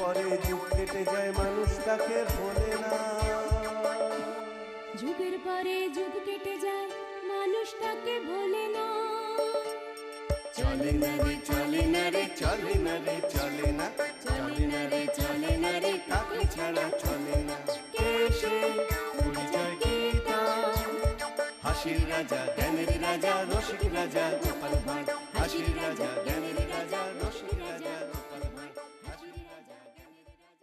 পরে যুগ কেটে যায় মানুষ তাকে ভোলে না। যুগের পরে যুগ কেটে যায় মানুষ তাকে ভোলে না। চলে না রে চলে না রে চলে না রে চলে না, চলে না রে চলে না রে তাকে ছাড়া চলে না। কে সে পরিচয় কি তার? হাসির রাজা জ্ঞানের রাজা রসিক রাজা গোপাল ভাঁড়। হাসির রাজা জ্ঞানের রাজা রসিক রাজা গোপাল ভাঁড়। হাসির রাজা জ্ঞানের রাজা।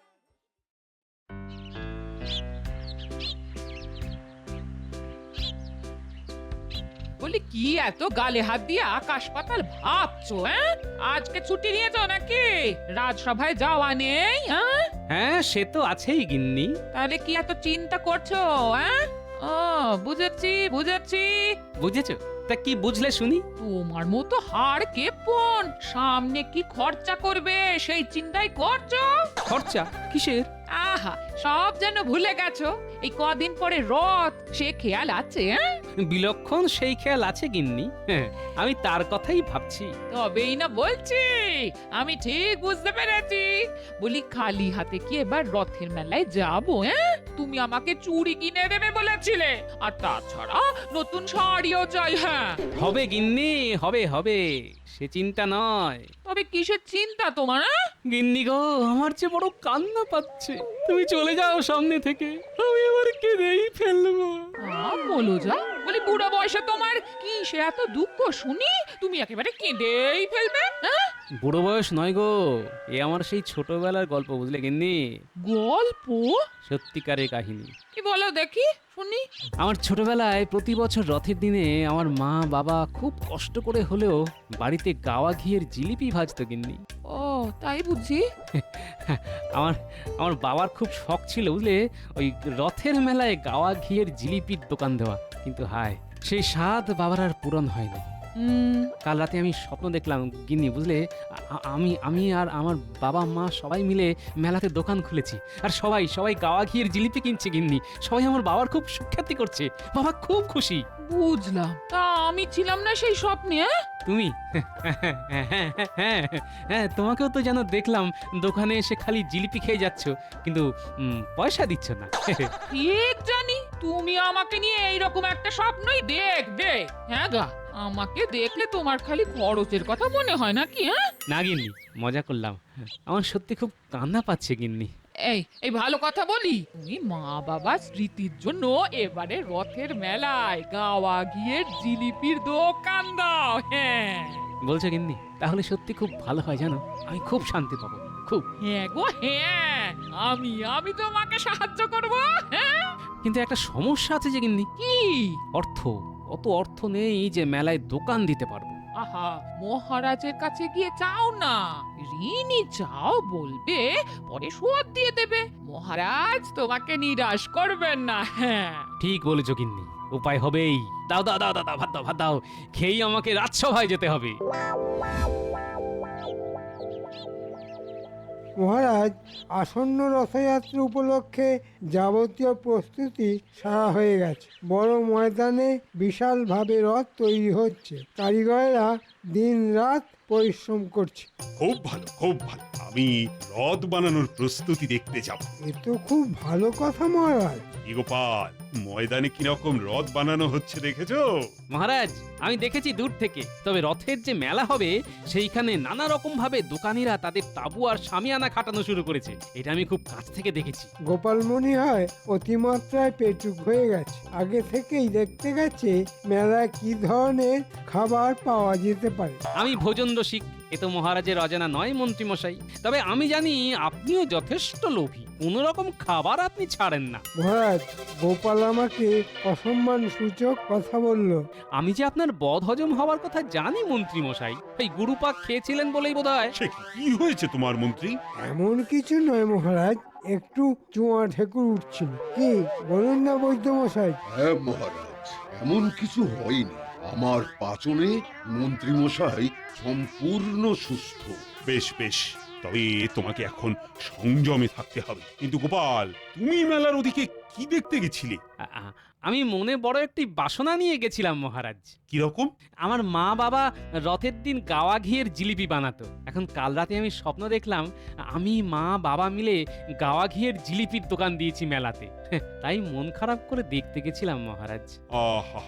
বলি কি এত গালে হাত দিয়ে আকাশ পাতাল ভাবছো? আজকে ছুটি নিয়েছো নাকি? রাজসভায় যাওয়া নেই? হ্যাঁ, সে তো আছেই গিন্নি। তাহলে কি এত চিন্তা করছো? ও বুঝেছি বুঝেছি। বুঝেছো? তা কি বুঝলে শুনি? তোমার মতো হাড় কেপন সামনে কি খরচা করবে সেই চিন্তাই করছো। খরচা কিসের? আহা, সব যেন ভুলে গেছো। এই কদিন পরে রথ, সে খেয়াল আছে? বিলক্ষণ সেই খেয়াল আছে গিন্নি। হ্যাঁ, আমি তার কথাই ভাবছি। তবেই না বলছি, আমি ঠিক বুঝতে পেরেছি। বলি খালি হাতে কি এবার রথের মেলায় যাবো? তুমি আমাকে চুড়ি কিনে দেবে বলেছিলে, আর তাছাড়া নতুন শাড়িও চাই। হ্যাঁ হবে গিন্নি, হবে হবে, সে চিন্তা নয়। তবে কিসের চিন্তা তোমার? গিন্নি গো, আমার যে বড় কান্না পাচ্ছে। তুমি চলে যাও সামনে থেকে, আমি আবার কেঁদেই ফেলবো। বলো যা। বলি বুড়ো বয়সে তোমার কি সে এত দুঃখ শুনি তুমি একেবারে কেঁদেই ফেলবে? বুড়ো বয়স নয় গো, এ আমার সেই ছোটবেলার গল্প, বুঝলে গিন্নি? গল্প? সত্যিকারের কাহিনী। কি বলো দেখি শুনি। আমার ছোটবেলায় প্রতি বছর রথের দিনে আমার মা বাবা খুব কষ্ট করে হলেও বাড়িতে গাওয়া ঘিয়ের জিলিপি ভাজতো গিন্নি। ও তাই বুঝি। আমার আমার বাবার খুব শখ ছিল, বুঝলে, ওই রথের মেলায় গাওয়া ঘিয়ের জিলিপির দোকান দেওয়া। কিন্তু হায়, সেই স্বাদ বাবার আর পূরণ হয়নি। কাল রাতে আমি স্বপ্ন দেখলাম গিন্নি, বুঝলে, আমি আর আমার বাবা মা সবাই মিলে মেলাতে দোকান খুলেছি, আর সবাই সবাই গাওয়া ঘিয়ের জিলিপি কিনছে গিন্নি। সবাই আমার বাবার খুব সুখ্যাতি করছে, বাবা খুব খুশি। বুঝলাম, তা আমি ছিলাম না সেই স্বপ্নে? তুমি? হ্যাঁ, তোমাকেও তো যেন দেখলাম দোকানে এসে খালি জিলিপি খেয়ে যাচ্ছ, কিন্তু পয়সা দিচ্ছ না। ঠিক জানি তুমি আমাকে নিয়ে এইরকম একটা স্বপ্নই দেখবে। হ্যাঁ গা, আমাকে দেখলে তোমার খালি খরচের কথা মনে হয় নাকি? না গিন্নি, মজা করলাম। আমার সত্যি খুব কান্না পাচ্ছে গিন্নি। এই ভালো কথা বলি, তুমি মা বাবা স্মৃতির জন্য এবারে রথের মেলায় গাওয়া ঘিয়ের জিলিপির দোকান দাও। হ্যাঁ বলছো গিন্নি? তাহলে সত্যি খুব ভালো হয়, জানো, আমি খুব শান্তি পাবো, খুব। হ্যাঁ গো হ্যাঁ, আমি তোমাকে সাহায্য করব। হ্যাঁ কিন্তু একটা সমস্যা আছে যে গিন্নি। কি? অর্থ। অত অর্থ নেই যে মেলায় দোকান দিতে পারবো। আহা, মহারাজের কাছে গিয়ে চাও না, ঋণী চাও, বলবে পরে শোধ দিয়ে দেবে। মহারাজ তোমাকে নিরাশ করবেন না। হ্যাঁ ঠিক বলেছো গিন্নি, উপায় হবেই। দাও দাও দাও দাও, ভাত দাও, ভাত দাও, খেয়েই আমাকে রাজসভায় যেতে হবে। মহারাজ, আসন্ন রথযাত্রা উপলক্ষে যাবতীয় প্রস্তুতি সারা হয়ে গেছে। বড় ময়দানে বিশালভাবে রথ তৈরি হচ্ছে, কারিগরেরা দিন রাত পরিশ্রম করছে। খুব ভালো, খুব ভালো। আমি রথ বানানোর প্রস্তুতি দেখতে যাব। এ তো খুব ভালো কথা মহারাজ। কি গোপাল, ময়দানে কিরকম রথ বানানো হচ্ছে দেখেছো? মহারাজ, আমি দেখেছি দূর থেকে। তবে রথের যে মেলা হবে সেইখানে নানা রকম ভাবে দোকানিরা তাদের তাবু আর শামিয়ানা খাটানো শুরু করেছে, এটা আমি খুব কাছ থেকে দেখেছি। গোপাল মনে হয় অতিমাত্রায় পেটুক হয়ে গেছে। আগে থেকেই দেখতে গেছে মেলায় কি ধরনের খাবার পাওয়া যেতে পারে। আমি ভোজন রসিক, এ তো মহারাজের অজানা নয় মন্ত্রী মশাই। তবে আমি জানি আপনিও যথেষ্ট লোভী, কোন রকম খাবার আপনি ছাড়েন না। মহারাজ, গোপাল আমাকে অসম্মান সূচক কথা বলল। আমি যে আপনার বদ হজম হওয়ার কথা জানি মন্ত্রী মশাই, এই গুরুপাক খেয়েছিলেন বলেই বোধহয়। সে কি হয়েছে তোমার মন্ত্রী? এমন কিছু নয় মহারাজ, একটু চুয়া ঢেকুর উঠছিল। কি বলুন না বৈদ্য মশাই? হ্যাঁ মহারাজ, এমন কিছু হয়নি। আমার পাচনে মন্ত্রী মশাই সম্পূর্ণ সুস্থ। বেশ বেশ, তবে তোমাকে এখন সংযমে থাকতে হবে। কিন্তু গোপাল, তুমি মেলার ওদিকে কি দেখতে গেছিলে? আমি মনে বড় একটি বাসনা নিয়ে গেছিলাম মহারাজ। কিরকম? আমার মা বাবা রথের দিন গাওয়া ঘিয়ের জিলিপি বানাতো। এখন কাল রাতে আমি স্বপ্ন দেখলাম আমি মা বাবা মিলে গাওয়া ঘিয়ের জিলিপির দোকান দিয়েছি মেলাতে। তাই মন খারাপ করে দেখতে গেছিলাম মহারাজ। আহা,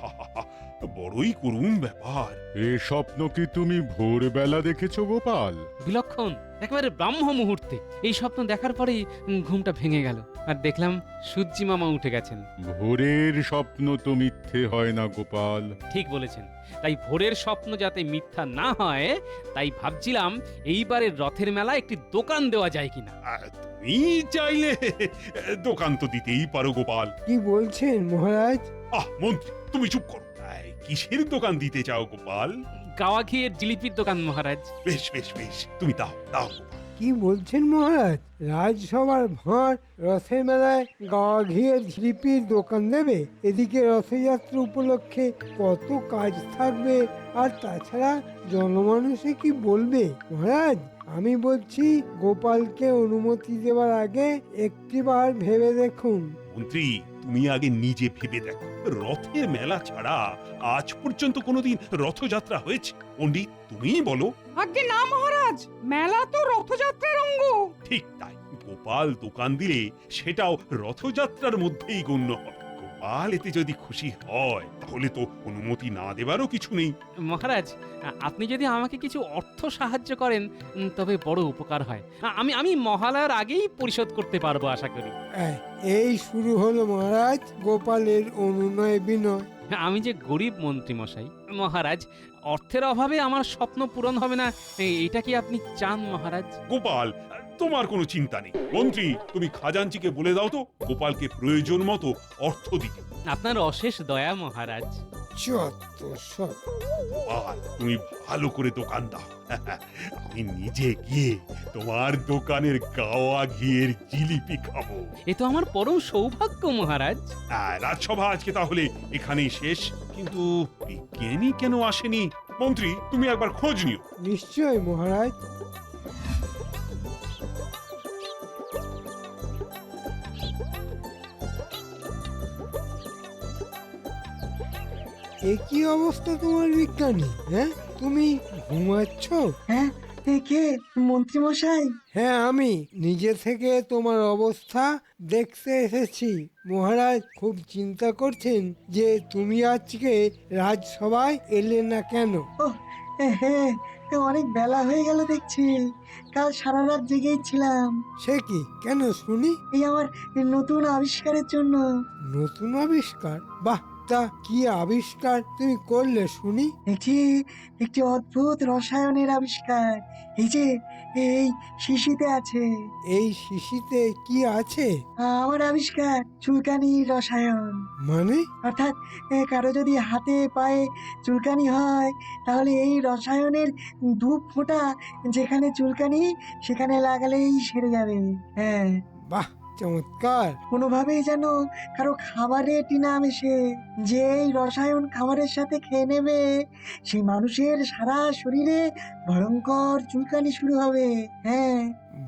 বড়ই করুণ ব্যাপার। এ স্বপ্ন কি তুমি ভোরবেলা দেখেছো গোপাল? বিলক্ষণ, একেবারে ব্রাহ্ম মুহূর্তে এই স্বপ্ন দেখার পরেই ঘুমটা ভেঙে গেল আর দেখলাম সূর্যি মামা উঠে গেছেন। ভোরের স্বপ্ন তো মিথ্যে হয় না গোপাল। ঠিক বলেছেন। তাই ভোরের স্বপ্ন যাতে মিথ্যা না হয় তাই ভাবছিলাম এইবারের রথের মেলা একটি দোকান দেওয়া যায় কিনা। তুমি চাইলে দোকান তো দিতেই পারো গোপাল। কি বলছেন মহারাজ? মন্ত্রী, তুমি চুপ করো। কিসের দোকান দিতে চাও গোপাল? গাওয়া ঘিয়ের জিলিপির দোকান মহারাজ। বেশ বেশ বেশ, তুমি দাও দাও গোপাল। কি বলছেন মহারাজ? রাজসভার ভাঁড় রথের মেলায় গাওয়া ঘিয়ের জিলিপির দোকান দেবে? এদিকে রথযাত্রা উপলক্ষে কত কাজ থাকবে, আর তাছাড়া জনমানুষে কি বলবে? মহারাজ, আমি বলছি গোপালকে অনুমতি দেওয়ার আগে একটিবার ভেবে দেখুন। মন্ত্রী, তুমি আগে নিজে ভেবে দেখো, রথের মেলা ছাড়া আজ পর্যন্ত কোনোদিন রথযাত্রা হয়েছে? পণ্ডিত, তুমিই বলো। আগে না মহারাজ, মেলা তো রথযাত্রার অঙ্গ। ঠিক তাই, গোপাল দোকান দিলে সেটাও রথযাত্রার মধ্যেই গণ্য হবে। গোপাল এতে যদি খুশি হয় তাহলে তো অনুমতি না দেবারও কিছু নেই। মহারাজ, আপনি যদি আমাকে কিছু অর্থ সাহায্য করেন তবে বড় উপকার হয়। আমি মহালয়ার আগেই পরিশোধ করতে পারবো আশা করি। এই শুরু হলো মহারাজ গোপালের অনুনয় বিনয়। আমি যে গরিব মন্ত্রী মশাই, মহারাজ অর্থের অভাবে আমার স্বপ্ন পূরণ হবে না এটা কি আপনি চান মহারাজ? গোপাল, তোমার কোনো চিন্তা নেই। মন্ত্রী, তুমি খাজাঞ্চিকে বলে দাও তো গোপালকে প্রয়োজন মতো অর্থ দিতে। আপনার অশেষ দয়া মহারাজ। যত সব। গোপাল, তুমি ভালো করে দোকান দাও। আমি নিজে গিয়ে তোমার দোকানের গাওয়া ঘিয়ের জিলিপি খাবো। এ তো আমার পরম সৌভাগ্য মহারাজ। রাজসভা আজকে তাহলে এখানেই শেষ। কিন্তু বিজ্ঞানী কেন আসেনি? মন্ত্রী, তুমি একবার খোঁজ নিও। নিশ্চয় মহারাজ। একই অবস্থা তোমার বিজ্ঞানী? হ্যাঁ, তুমি ঘুমাচ্ছ? হ্যাঁ, কে মন্ত্রী মশাই? হ্যাঁ, আমি নিজে থেকে তোমার অবস্থা দেখতে এসেছি। মহারাজ খুব চিন্তা করছেন যে তুমি আজকে রাজসভায় এলে না কেন। হ্যাঁ, অনেক বেলা হয়ে গেল দেখছি। কাল সারা রাত জেগেই ছিলাম। সে কি? কেন শুনি? এই আমার নতুন আবিষ্কারের জন্য। নতুন আবিষ্কার? বাহ, তা কি আবিষ্কার তুমি করলে শুনি? একটি অদ্ভুত রসায়নের আবিষ্কার। এই যে এই শিশিতে আছে। এই শিশিতে কি আছে? আমার আবিষ্কার চুলকানি রসায়ন। মানে? অর্থাৎ কারো যদি হাতে পায়ে চুলকানি হয় তাহলে এই রসায়নের ধূপ ফোঁটা যেখানে চুলকানি সেখানে লাগালেই সেরে যাবে। হ্যাঁ, বাহ, চমৎকার। কোনোভাবেই যেন কারো খাবারে টিনা মেশে, যে এই রসায়ন খাবারের সাথে খেয়ে নেবে সেই মানুষের সারা শরীরে ভয়ঙ্কর চুলকানি শুরু হবে। হ্যাঁ।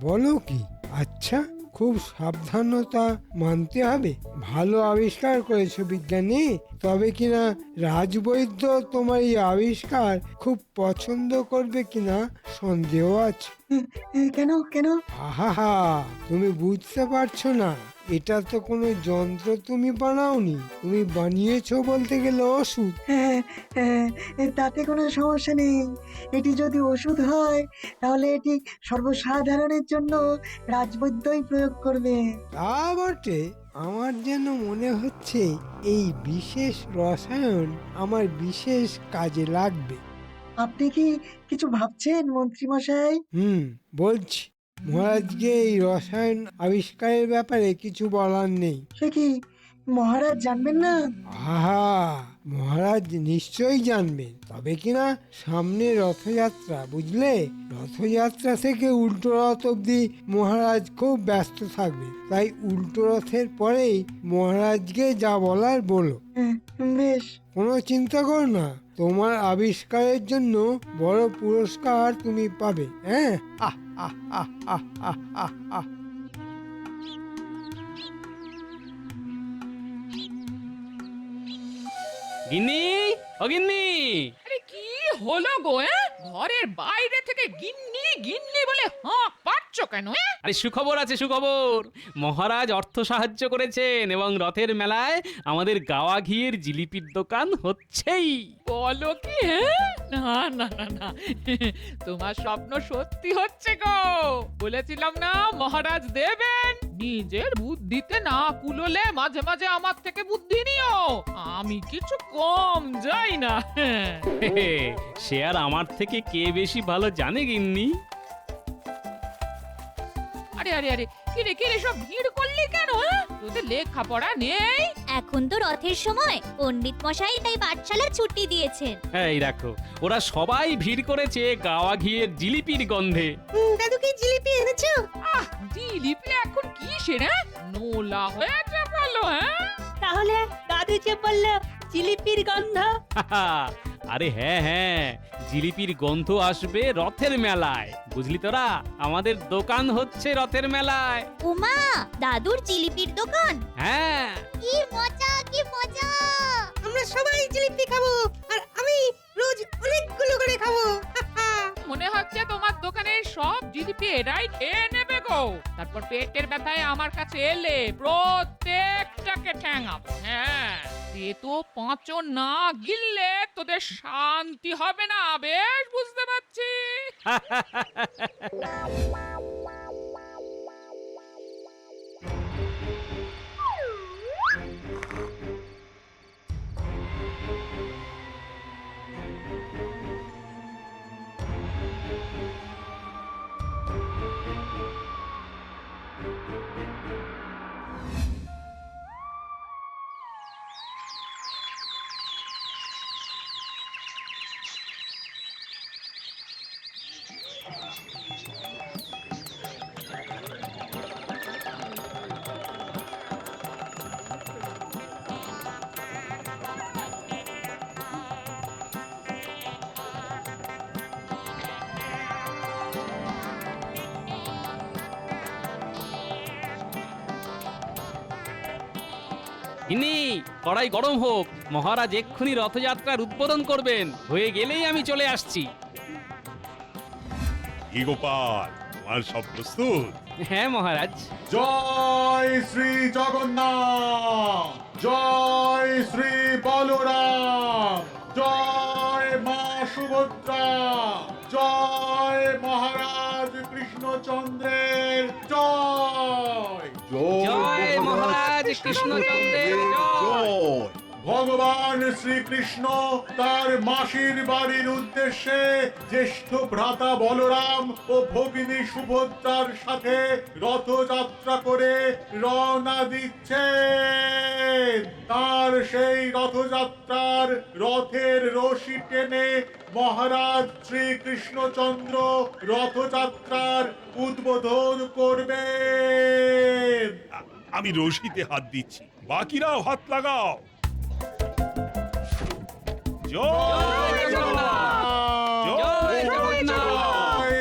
বলো কি? আচ্ছা, খুব সাবধানতা মানতে হবে। ভালো আবিষ্কার করেছো বিজ্ঞানী। তবে কিনা রাজবৈদ্য তোমার এই আবিষ্কার খুব পছন্দ করবে কিনা সন্দেহ আছে। কেন কেন? আহা, তুমি বুঝতে পারছো না। এটা তো কোনো যন্ত্র তুমি বানাওনি, তুমি বানিয়েছো বলতে গেলে ওষুধ। তাতে কোনো সমস্যা নেই। এটি যদি ওষুধ হয় তাহলে এটি সর্বসাধারণের জন্য রাজবৈদ্যই প্রয়োগ করবে। তা বটে। আমার যেন মনে হচ্ছে এই বিশেষ রসায়ন আমার বিশেষ কাজে লাগবে। আপনি কি কিছু ভাবছেন মন্ত্রী মশাই? বলছি। মহারাজকে এই রসায়ন আবিষ্কারের ব্যাপারে কিছু বলার নেই। সে কি মহারাজ জানবেন না? আহা, মহারাজ নিশ্চয়ই জানবেন। তবে কিনা সামনে রথযাত্রা, বুঝলে? রথযাত্রা থেকে উল্টো রথ অব্দি মহারাজ খুব ব্যস্ত থাকবে। তাই উল্টো রথের পরেই মহারাজকে যা বলার বলো। বেশ। কোনো চিন্তা করো না, তোমার আবিষ্কারের জন্য বড় পুরস্কার তুমি পাবে। হ্যাঁ, আহ আহ আহ আহ আহ আহ আহ। গিন্নি, ও গিন্নি। আরে কি হলো গো? ঘরের বাইরে থেকে গিন্নি গিন্নি বলে হাঁক পাচ্ছ কেন? আরে সুখবর আছে, সুখবর। মহারাজ অর্থ সাহায্য করেছেন এবং রথের মেলায় আমাদের গাওয়া ঘিয়ের জিলিপির দোকান হচ্ছেই। বলো কি? না না না না, তোমার স্বপ্ন সত্যি হচ্ছে গো। বলেছিলাম না মহারাজ দেবেন। নিজের বুদ্ধিতে না কুলোলে মাঝে মাঝে আমার থেকে বুদ্ধি নিও, আমি কিছু কম যাই না। সে আর আমার থেকে কে বেশি ভালো জানে গিন্নি? আরে আরে আরে, কিরে সব ভিড় করলি কেন? তোদের লেখাপড়া নেই? এখন তো রথের সময়, পণ্ডিত মশাই তাই পাঠশালা ছুটি দিয়েছেন। এই দেখো, ওরা সবাই ভিড় করেছে গাওয়া ঘিয়ের জিলিপির গন্ধে। দাদু কি জিলিপি এনেছো? আহ, জিলিপি এখন কি সেরা নোলা হয়েছে বলো? তাহলে দাদু যে বললো জিলিপির গন্ধ। আরে হ্যাঁ হ্যাঁ, জিলিপির গন্ধ আসবে রথের মেলায়। বুঝলি তোরা, আমাদের দোকান হচ্ছে রথের মেলায়। উমা, দাদুর জিলিপির দোকান? হ্যাঁ। কি মজা, কি মজা! আমরা সবাই জিলিপি খাবো, আর আমি রোজ অনেকগুলো করে খাবো। মনে হচ্ছে তোমার দোকানের সব জিলিপি এরাই খেয়ে নেবে গো। তারপর পেটের ব্যথায় আমার কাছে এলে প্রত্যেকটাকে ঠ্যাঙাবো। হ্যাঁ, সে তো পাঁচও না গিললে তোদের শান্তি হবে না, বেশ বুঝতে পারছি। গিন্নি, কড়াই গরম হোক। মহারাজ এক্ষুনি রথযাত্রার উদ্বোধন করবেন। হয়ে গেলেই আমি চলে আসছি। কি গোপাল, তোমার সব প্রস্তুত? হ্যাঁ মহারাজ। জয় শ্রী জগন্নাথ, জয় শ্রী বলরাম, জয় মা সুভদ্রা, জয় মহারাজ কৃষ্ণচন্দ্রের জয়। জয় মহারাজ কৃষ্ণচন্দ্রের জয়। ভগবান শ্রীকৃষ্ণ তার মাসির বাড়ির উদ্দেশ্যে জ্যেষ্ঠ ভ্রাতা বলরাম ও ভগিনী সুভদ্রার সাথে রথযাত্রা করে রওনা দিচ্ছেন। তার সেই রথযাত্রার রথের রশি টেনে মহারাজ শ্রীকৃষ্ণচন্দ্র রথযাত্রার উদ্বোধন করবেন। আমি রশিতে হাত দিচ্ছি, বাকিরাও হাত লাগাও। জয় জগন্নাথ, জয় জগন্নাথ,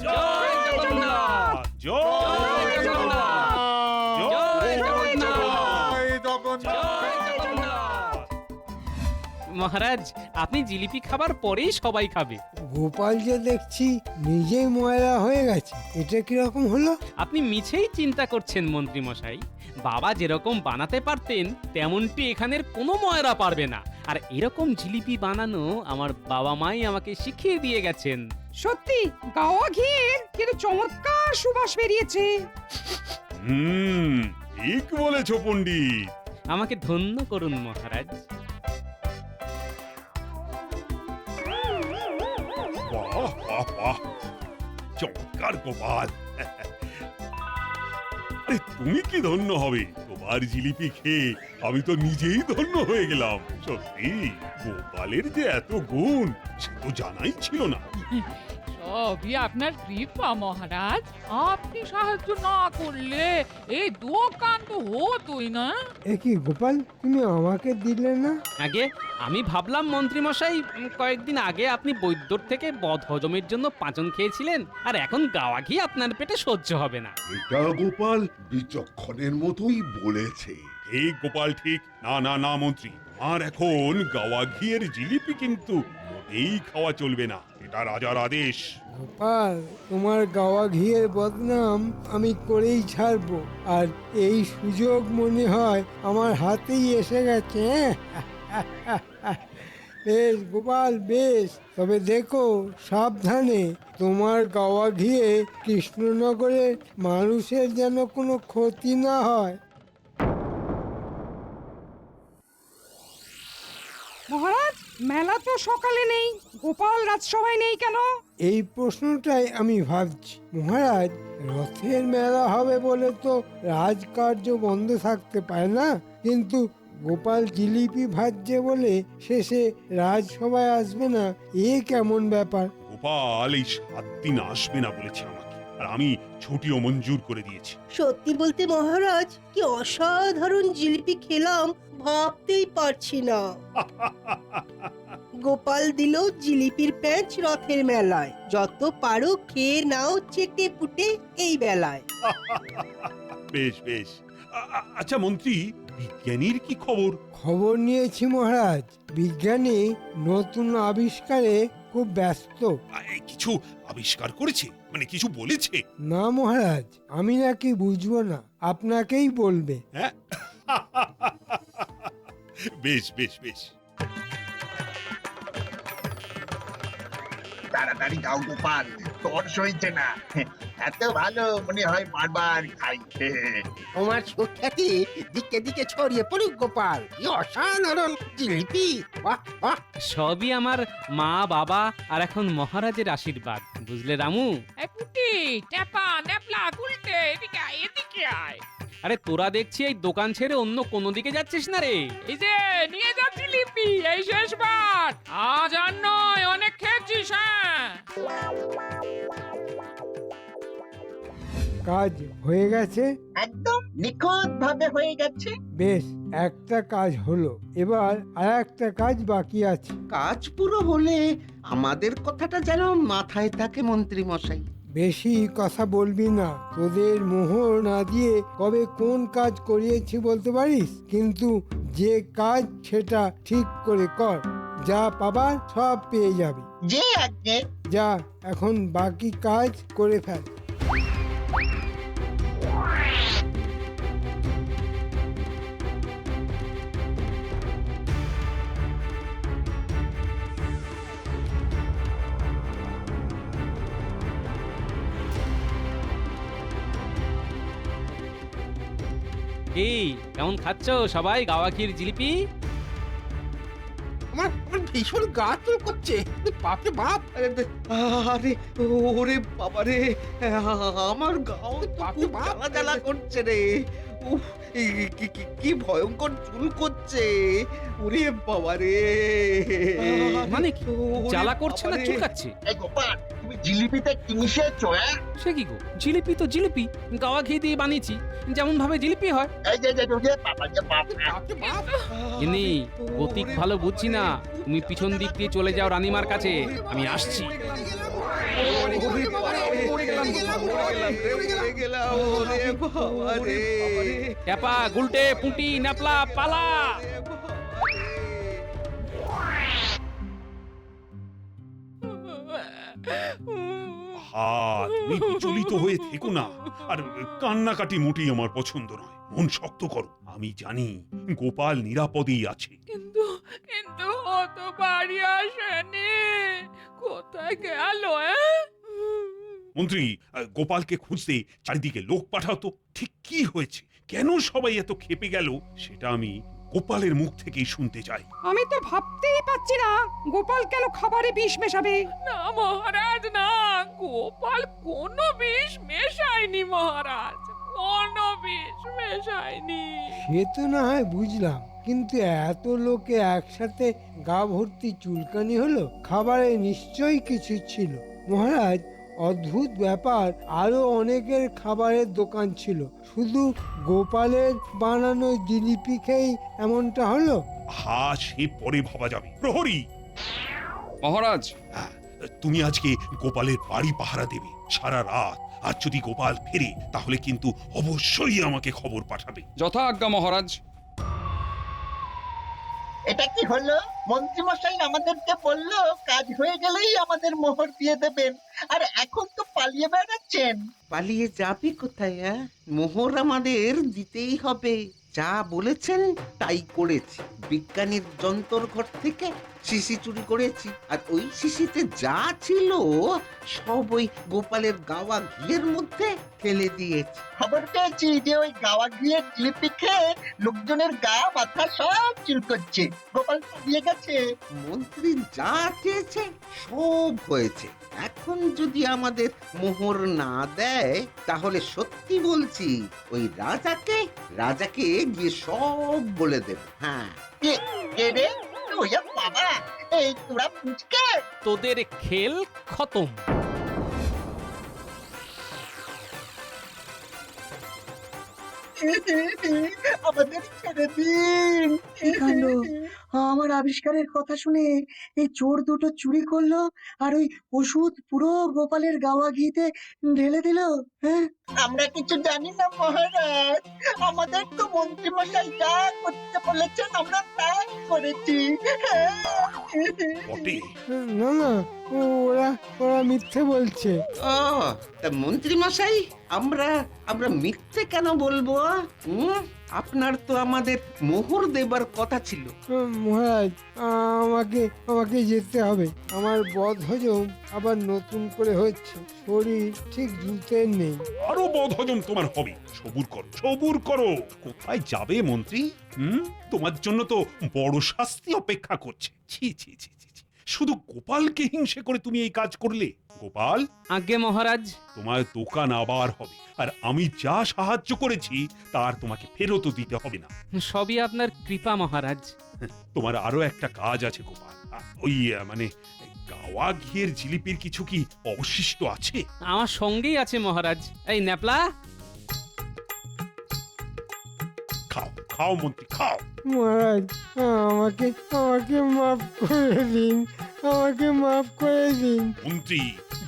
জয় জগন্নাথ, জয় জগন্নাথ, জয় জগন্নাথ, জয় জগন্নাথ, জয় জগন্নাথ। মহারাজ, আপনি জিলিপি খাবার পরেই সবাই খাবে। গোপাল যে দেখছি নিজেই ময়লা হয়ে গেছে, এটা কিরকম হলো? আপনি মিছেই চিন্তা করছেন মন্ত্রী মশাই। বাবা যেরকম বানাতে পারতেন তেমনটি এখানের কোনো ময়রা পারবে না। আর এরকম জিলিপি বানানো আমার বাবা মাই আমাকে শিখিয়ে দিয়ে গেছেন। সত্যি গাওয়া ঘিয়ের কিন্তু চমৎকার সুবাস বেরিয়েছে। ঠিক বলেছো পণ্ডিত। আমাকে ধন্য করুন মহারাজ। বাহ বাহ বাহ, চমৎকার গোপাল। আরে তুমি কি ধন্য হবে, তোমার জিলিপি খেয়ে আমি তো নিজেই ধন্য হয়ে গেলাম। সত্যি গোপালের যে এত গুণ সে তো জানাই ছিল না। সবই আপনার কৃপা মহারাজ। আপনি সাহায্য না করলে এই দোকান তো হতোই না। এ কি গোপাল, তুমি আমাকে দিলে না? আগে আমি ভাবলাম মন্ত্রী মশাই কয়েকদিন আগে আপনি বৈদ্যর থেকে বদ হজমের জন্য পাঁচন খেয়েছিলেন, আর এখন গাওয়া ঘি আপনার পেটে সহ্য হবে না। এটা গোপাল বিচক্ষণের মতোই বলেছে, ঠিক গোপাল ঠিক। না না না মন্ত্রী, আর এখন গাওয়া ঘিয়ের জিলিপি কিন্তু মোটেই খাওয়া চলবে না, এটা রাজার আদেশ। গোপাল, তোমার গাওয়া ঘিয়ের বদনাম আমি করেই ছাড়বো, আর এই সুযোগ মনে হয় আমার হাতেই এসে গেছে। বেশ গোপাল বেশ, তবে দেখো সাবধানে, তোমার গাওয়া ঘিয়ে কৃষ্ণনগরের মানুষের যেন কোনো ক্ষতি না হয়। মহারাজ, মেলা তো সকালে নেই, গোপাল রাজসভায় নেই কেন? এই প্রশ্নটাই আমি ভাবছি মহারাজ। রথের মেলা হবে বলে তো রাজকার্য বন্ধ থাকতে পারে না, কিন্তু গোপাল জিলিপি ভাজছে বলে শেষে রাজসভায় আসবে না, এ কেমন ব্যাপার? গোপাল এই 7 দিন আসবে না বলেছে আমাকে, আর আমি ছুটিও মঞ্জুর করে দিয়েছি। সত্যি বলতে মহারাজ, কি অসাধারণ জিলিপি খেলাম ভাবতেই পারছি না। গোপাল দিল জিলিপির প্যাঁচ রথের মেলায়, যত পারো খেয়ে নাও চেটে পুটে এই বেলায়। বেশ বেশ। আচ্ছা মন্ত্রী, বিজ্ঞানীর কি খবর? খবর নিয়েছি মহারাজ, বিজ্ঞানী নতুন আবিষ্কারে খুব ব্যস্ত। কিছু আবিষ্কার করেছে, মানে কিছু বলেছে? না মহারাজ, আমি নাকি বুঝবো না, আপনাকেই বলবে। হ্যাঁ, বেশ বেশ বেশ। তাড়াতাড়ি গাও গোপাল, তোর সইছে না। এত ভালো মনে হয় বারবার খাই। তোমার সুখ্যাতি দিকে দিকে ছড়িয়ে পড়ুক গোপাল, কি অসাধারণ জিলিপি! বাহ বাহ! সবই আমার মা, বাবা আর এখন মহারাজের আশীর্বাদ, বুঝলে রামু? এই পুটি, ট্যাপা, ন্যাপলা, গুলটে, এদিকে আয়, এদিকে আয়। আরে তোরা দেখছি এই দোকান ছেড়ে অন্য কোনো দিকে যাচ্ছিস না রে। এই যে নিয়ে যা জিলিপি, এই শেষবার। আজ আর নয়, অনেক খেয়েছিস। হ্যাঁ, কাজ হয়ে গেছে? একদম নিখুঁত ভাবে হয়ে গেছে। বেশ, একটা কাজ হলো, এবার আর একটা কাজ বাকি আছে। কাজ পুরো হলে আমাদের কথাটা যেন মাথায় থাকে মন্ত্রী মশাই। বেশি কথা বলবি না, তোদের মোহর না দিয়ে কবে কোন কাজ করিয়েছি বলতে পারিস, কিন্তু যে কাজ সেটা ঠিক করে কর, যা পাবার সব পেয়ে যাবি। যে আজকে যা এখন বাকি কাজ করে ফেল। এই কেমন খাচ্ছ সবাই গাওয়া ঘির জিলিপি? আমার ভীষণ গা চুল করছে, বাপরে বাপ! আরে ওরে বাবা রে, আমার গাও খুব জ্বালা জ্বালা করছে রে। উফ, কি ভয়ঙ্কর চুল করছে! ওরে বাবা রে! মানে কি জ্বালা করছে না চুলকাচ্ছে? এই গোপাল, তুমি জিলিপিতে কি মিশিয়েছো? সে কি গো, জিলিপি তো জিলিপি, গাওয়া ঘি দিয়ে বানিয়েছি, যেমন ভাবে জিলিপি হয়। এই যে বাবা যে বাপ! ইনি গতিক ভালো বুঝছি না, তুমি পিছন দিক দিয়ে চলে যাও রানীমার কাছে, আমি আসছি। ট্যাপা, গুলটে, পুঁটি, ন্যাপলা, পালা! তুমি বিচলিত হয়ে থেকো না, আর কান্নাকাটি মোটেই আমার পছন্দ নয়। মন শক্ত করো, আমি জানি গোপাল নিরাপদেই আছে। কিন্তু কিন্তু ও তো বাড়ি আসেনি, কোথায় গেল? মন্ত্রী, গোপালকে খুঁজতে চারিদিকে লোক পাঠাতো। ঠিক কি হয়েছে, কেন সবাই এত ক্ষেপে গেল, সেটা আমি গোপালের মুখ থেকেই শুনতে চাই। আমি তো ভাবতেই পাচ্ছি না গোপাল কেন খাবারে বিষ মেশাবে। না মহারাজ, না, গোপাল কোনো বিষ মেশায়নি মহারাজ, কোনো বিষ মেশায়নি। সে তো না হয় বুঝলাম, কিন্তু এত লোকে একসাথে গা ভর্তি চুলকানি হলো, খাবারে নিশ্চয়ই কিছু ছিল। মহারাজ, অদ্ভুত ব্যাপার, আরো অনেকের খাবারের দোকান ছিল, শুধু গোপালের বানানো জিলিপি খেয়েই এমনটা হলো? সে পরে ভাবা যাবে। প্রহরী মহারাজ, তুমি আজকে গোপালের বাড়ি পাহারা দেবে সারা রাত, আর যদি গোপাল ফেরে তাহলে কিন্তু অবশ্যই আমাকে খবর পাঠাবে। যথা আজ্ঞা মহারাজ। এটা কি হলো? মন্ত্রীমশাই আমাদেরকে বললো কাজ হয়ে গেলেই আমাদের মোহর দিয়ে দেবেন, আর এখন তো পালিয়ে বেড়াচ্ছেন। পালিয়ে যাবে কোথায়? মোহর আমাদের দিতেই হবে। যা বলেছেন তাই করেছি। বিজ্ঞানীর যন্তর ঘর থেকে শিশি চুরি করেছি, আর ওই শিশিতে যা ছিল সব ওই গোপালের গাওয়া ঘিয়ের মধ্যে ফেলে দিয়েছি। খবর পেয়েছি যে ওই গাওয়া ঘিয়ের জিলিপি খেয়ে লোকজনের গা মাথা সব চুলকোচ্ছে। গোপাল পালিয়ে গেছে। মন্ত্রী যা চেয়েছে সব হয়েছে। এখন যদি আমাদের মোহর না দেয় তাহলে সত্যি বলছি ওই রাজাকে গিয়ে সব বলে দেবে। হ্যাঁ, কে রে? ওয়া বাবা, এই তোরা পুচকে! তোদের খেল খতম। আমাদের ছেড়ে দিন। কি কাণ্ড! আমার আবিষ্কারের কথা শুনে এই চোর দুটো চুরি করলো, আর ওই ওষুধ পুরো গোপালের গাওয়া ঘিতে ঢেলে দিল। হ্যাঁ, আমরা কিছু জানি না মহারাজ। আমাদের তো মন্ত্রীমশাই যা করতে বলেছেন আমরা তাই করেছি। বটে। না না, ওরা ওরা মিথ্যে বলছে। ও তা মন্ত্রী মশাই, আমরা মিথ্যে কেন বলবো? আপনার তো আমাদের মোহর দেবার কথা ছিল। মহারাজ, আমাকে যেতে হবে। আমার বদহজম আবার নতুন করে হচ্ছে। শরীর ঠিক জুতের নেই। আরো বদহজম তোমার হবে। সবুর করো। কোথায় যাবে মন্ত্রী? তোমার জন্য তো বড় শাস্তি অপেক্ষা করছে। ছি ছি ছি ছি ছি। শুধু গোপালকে হিংসে করে তুমি এই কাজ করলে। গোপাল, আজ্ঞে মহারাজ। তোমার দোকান আবার হবে, আর আমি যা সাহায্য করেছি তার তোমাকে ফেরতও দিতে হবে না। সবই আপনার কৃপা মহারাজ। তোমার আরো একটা কাজ আছে গোপাল। ওই মানে গাওয়া ঘিয়ের জিলিপির কিছু কি অবশিষ্ট আছে? আমার সঙ্গেই আছে মহারাজ। এই ন্যাপলা, খাও মন্ত্রী, খাও। মহারাজ, আমাকে মাফ করে দিন। আমাকে মাফ করে দিন। মন্ত্রী,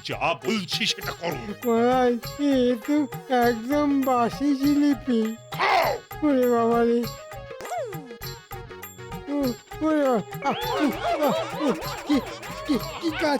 যা বলছি সেটা করো। মহারাজ, এ তো একদম বাসি জিলিপি। ওরে বাবা রে! কি কাজ